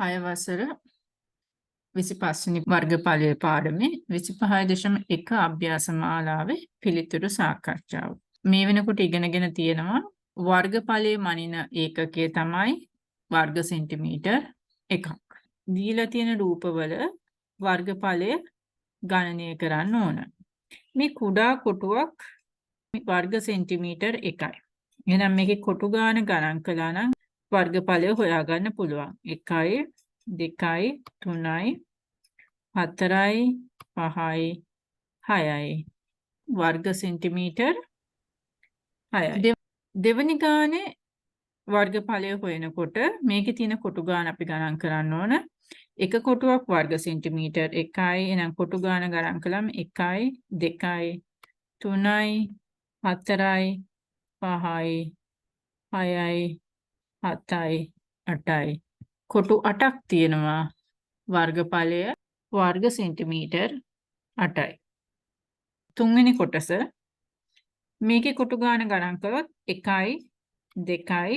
6 වසර 25 වෙනි වර්ගඵලයේ පාඩමේ 25.1 අභ්‍යාස මාලාවේ පිළිතුරු සාකච්ඡාව. මේ වෙනකොට ඉගෙනගෙන තියෙනවා වර්ගඵලයේ මනින ඒකකය තමයි වර්ග සෙන්ටිමීටර් එකක්. දීලා තියෙන රූපවල වර්ගඵලය ගණනය කරන්න ඕන. මේ කුඩා කොටුවක් වර්ග සෙන්ටිමීටර් 1යි. එහෙනම් මේකේ කොටු ගාන ගණන් කළා නම් වර්ගඵලය හොයාගන්න පුළුවන්. 1යි 2යි 3යි 4යි 5යි 6යි වර්ග සෙන්ටිමීටර් 6යි. දෙවනි ගානේ වර්ගඵලය හොයනකොට මේකේ තියෙන කොටු ගාන අපි ගණන් කරන්න ඕන. එක කොටුවක් වර්ග සෙන්ටිමීටර් 1යි. එහෙනම් කොටු ගාන ගණන් කළාම 1යි 2යි 3යි 4යි 5යි 6යි 7යි 8යි කොටු 8ක් තියෙනවා. වර්ගඵලය වර්ග සෙන්ටිමීටර් 8යි. තුන්වෙනි කොටස මේකේ කොටු ගාන ගණන් කළොත් 1යි 2යි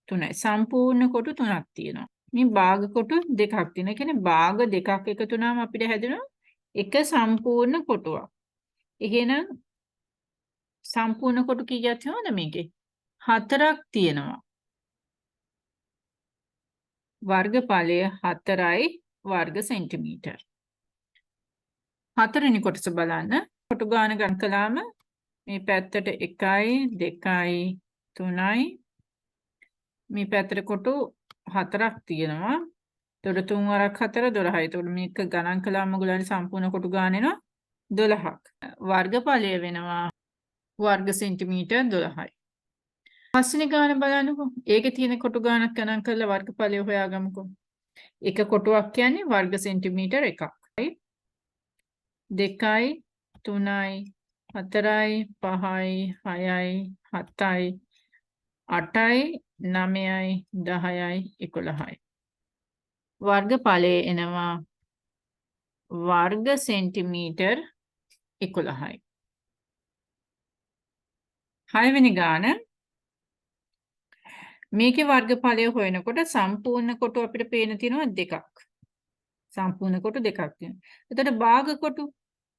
3යි සම්පූර්ණ කොටු 3ක් තියෙනවා. මේ භාග කොටු දෙකක් තියෙනවා. කියන්නේ භාග දෙකක් එකතු වුණාම අපිට හැදෙනවා එක සම්පූර්ණ කොටුවක්. එහෙනම් සම්පූර්ණ කොටු කීයක් තියෙනවද මේකේ? 4ක් තියෙනවා. වර්ගඵලය 4යි වර්ග සෙන්ටිමීටර්. හතරවෙනි කොටස බලන්න. කොටු ගාන ගණන් කළාම මේ පැත්තට 1යි 2යි 3යි මේ පැත්තට කොටු 4ක් තියෙනවා. එතකොට 3 වරක් 4 12යි. එතකොට මේක ගණන් කළාම ඔයගොල්ලන්ට සම්පූර්ණ කොටු ගාන එනවා 12ක්. වර්ගඵලය වෙනවා වර්ග සෙන්ටිමීටර් 12යි. පස්වෙනි ගාන බලන්නකෝ. ඒකේ තියෙන කොටු ගානක් ගණන් කරලා වර්ගඵලය හොයාගමුකෝ. එක කොටුවක් කියන්නේ වර්ග සෙන්ටිමීටර් 1යි. 2යි 3යි 4යි 5යි 6යි 7යි 8යි 9යි 10යි 11යි. වර්ගඵලය එනවා වර්ග සෙන්ටිමීටර් 11යි. 6 වෙනි ගාන මේකේ වර්ගඵලය හොයනකොට සම්පූර්ණ කොටු අපිට පේන තියෙනවා දෙකක්. සම්පූර්ණ කොටු දෙකක් තියෙනවා. එතකොට භාග කොටු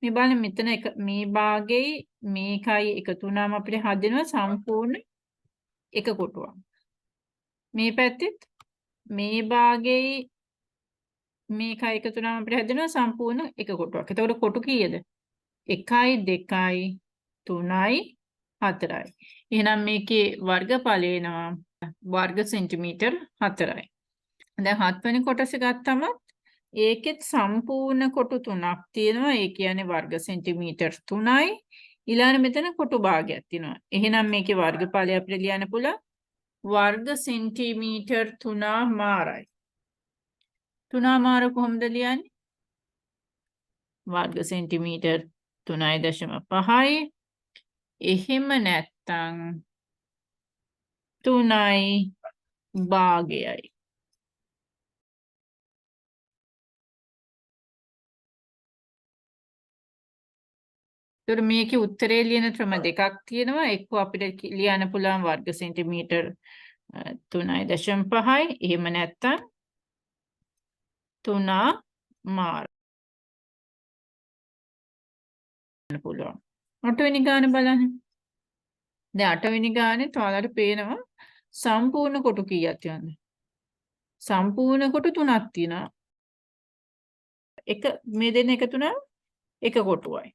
මේ බලන්න මෙතන එක මේ භාගයේ මේකයි එකතු වුණාම අපිට හදෙනවා සම්පූර්ණ එක කොටුවක්. මේ පැත්තෙත් මේ භාගයේ මේකයි එකතු වුණාම අපිට හැදෙනවා සම්පූර්ණ එක කොටුවක්. එතකොට කොටු කීයද? 1යි 2යි 3යි 4යි. එහෙනම් මේකේ වර්ගඵලය එනවා වර්ග සෙන්ටිමීටර් 4යි. දැන් 7 වෙනි කොටස ගත්තම ඒකෙත් සම්පූර්ණ කොටු 3ක් තියෙනවා. ඒ කියන්නේ වර්ග සෙන්ටිමීටර් 3යි. ඊළඟ මෙතන කොටු භාගයක් තියෙනවා. එහෙනම් මේකේ වර්ගඵලය අපිට ලියන්න පුළුවන් වර්ග සෙන්ටිමීටර් 3 මාරයි. 3 මාර කොහොමද ලියන්නේ? වර්ග සෙන්ටිමීටර් 3.5යි. එහෙම නැත්තම් 3යි භාගයයි. ඒතර මේකේ උත්තරේ ලියන ක්‍රම දෙකක් තියෙනවා. එක්ක අපිට ලියන්න පුළුවන් වර්ග සෙන්ටිමීටර් 3.5යි. එහෙම නැත්තම් 3 මාර පුළුවන්. 8 වෙනි ගාන බලන්න. දැන් 8 වෙනි ගානේ ඔයාලට පේනවා සම්පූර්ණ කොටු කීයක් තියෙනවද? සම්පූර්ණ කොටු 3ක් තියෙනවා. එක මේ දෙන්න එකතු වුණාම එක කොටුවයි.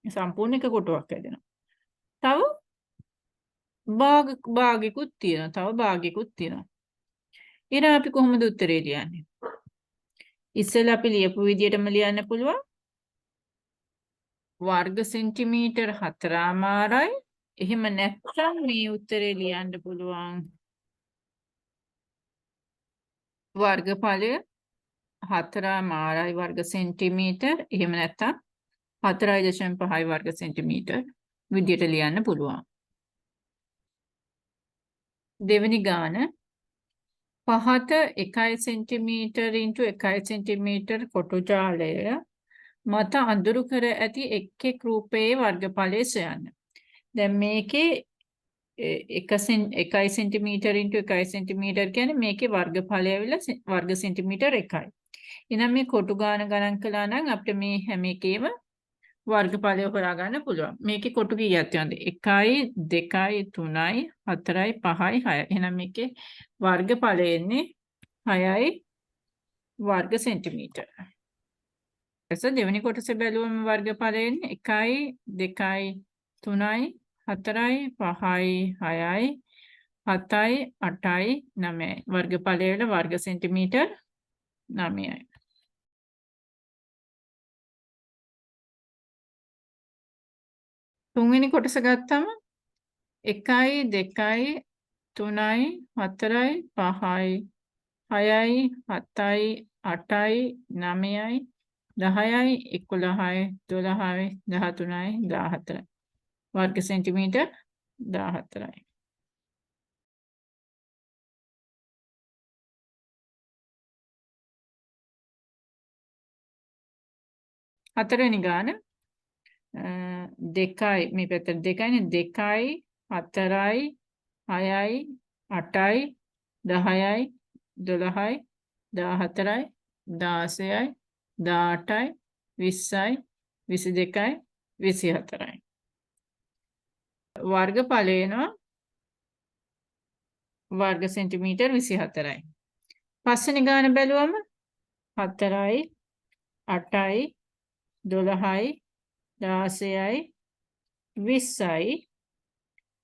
සම්පූර්ණ එක කොටුවක් හැදෙනවා. තව භාගිකුත් තියෙනවා. තව භාගිකුත් තියෙනවා. ඊට අපි කොහොමද උත්තරේ ලියන්නේ? ඉස්සෙල්ලා අපි ලියපු විදිහටම ලියන්න පුළුවන්. වර්ග සෙන්ටිමීටර් 4මාරයි. එහෙම නැත්නම් මේ උත්තරේ ලියන්න පුළුවන් වර්ගඵලය 4මාරයි වර්ග සෙන්ටිමීටර්. එහෙම නැත්නම් 4.5යි වර්ග සෙන්ටිමීටර් විදිහට ලියන්න පුළුවන්. දෙවෙනි ගාන පහත 1 සෙන්ටිමීටර × 1 සෙන්ටිමීටර කොටු ජාලය මත අඳුරු කර ඇති එක් රූපයේ වර්ගඵලය සොයන්න. දැන් මේකේ 1 සෙන්ටිමීටර් × 1 සෙන්ටිමීටර් කියන්නේ මේකේ වර්ගඵලය ඇවිල්ලා වර්ග සෙන්ටිමීටර් 1යි. එහෙනම් මේ කොටු ගාන ගණන් කළා නම් අපිට මේ හැම එකේම වර්ගඵලය හොයාගන්න පුළුවන්. මේකේ කොටු කීයක් තියෙනවද? 1යි 2යි 3යි 4යි 5යි 6යි. එහෙනම් මේකේ වර්ගඵලය එන්නේ 6යි වර්ග සෙන්ටිමීටර. එතකොට දෙවෙනි කොටස බැලුවම වර්ගඵලය එන්නේ 1යි 2යි 3යි 4යි 5යි 6යි 7යි 8යි 9යි. වර්ගඵලය වල වර්ග සෙන්ටිමීටර් 9යි. තුන්වෙනි කොටස ගත්තම 1යි 2යි 3යි 4යි 5යි 6යි 7යි 8යි 9යි 10යි 11යි 12යි 13යි 14යි. වර්ග සෙන්ටිමීටර් 14යි. හතරවෙනි ගාන 2යි මේ පැත්තට 2යිනේ 2යි 4යි 6යි 8යි 10යි 12යි 14යි 16යි 18යි 20යි 22යි 24යි. වර්ගඵලය එනවා වර්ග සෙන්ටිමීටර් 24යි. පස්වෙනි ගාන බැලුවම 4යි 8යි 12යි 16යි 20යි.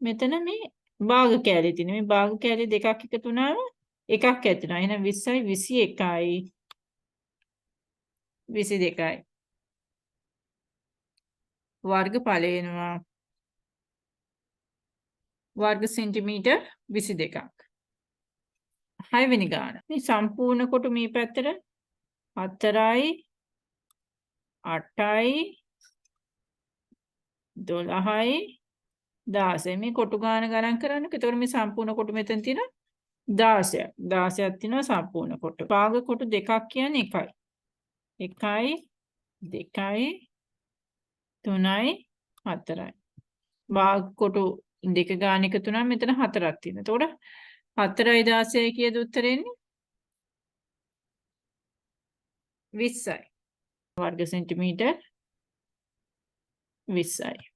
මෙතන මේ භාග කෑලි තියෙන. මේ භාග කෑලි දෙකක් එකතු වුණාම එකක් ඇති වෙනවා. එහෙනම් 20යි 21යි 22යි. වර්ගඵලය එනවා වර්ග සෙන්ටිමීටර් 22ක්. 6 වෙනි ගාන. මේ සම්පූර්ණ කොටු මේ පැත්තට 4යි 8යි 12යි 16 මේ කොටු ගාන ගණන් කරන්න. ඒතකොට මේ සම්පූර්ණ කොටු මෙතන තියෙනවා 16ක්. 16ක් තියෙනවා සම්පූර්ණ කොටු. භාග කොටු දෙකක් කියන්නේ එකයි. 1යි 2යි 3යි 4යි. භාග කොටු දෙක ගාන එකතු නම් මෙතන 4ක් තියෙනවා. එතකොට 4යි 16යි කියද උත්තරේ එන්නේ 20යි. වර්ග සෙන්ටිමීටර් 20යි.